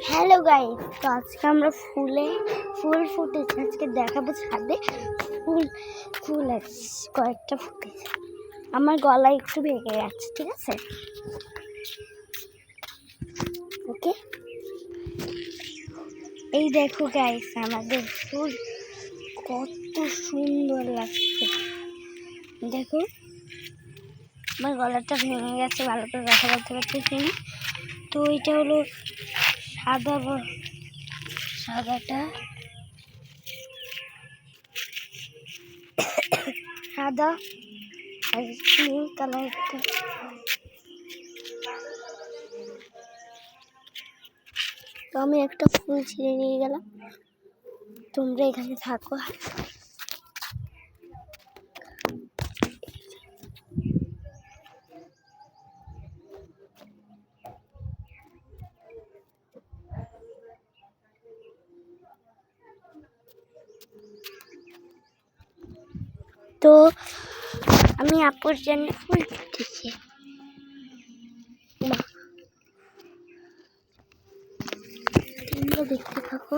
Hello guys, তো আজকে আমরা ফুল ফুটেছে আজকে দেখাবো। ছাদে ফুল আছে, কয়েকটা ফুটেছে। আমার গলা একটু ভেঙে যাচ্ছে, ঠিক আছে? ওকে, এই দেখো গাইস, আমাদের ফুল কত সুন্দর লাগছে। দেখো, আমার গলাটা ভেঙে গেছে, ভালো করে কথা বলতে পারতেছি না। তো এটা হলো সাদাটা সাদা আর পিঙ্ক কালারটা। তো আমি একটা ফুল ছিঁড়ে নিয়ে গেলাম, তোমরা এখানে থাকো। তো আমি আপুর জন্য ফুল ফুটেছে, তোমরা দেখতে থাকো।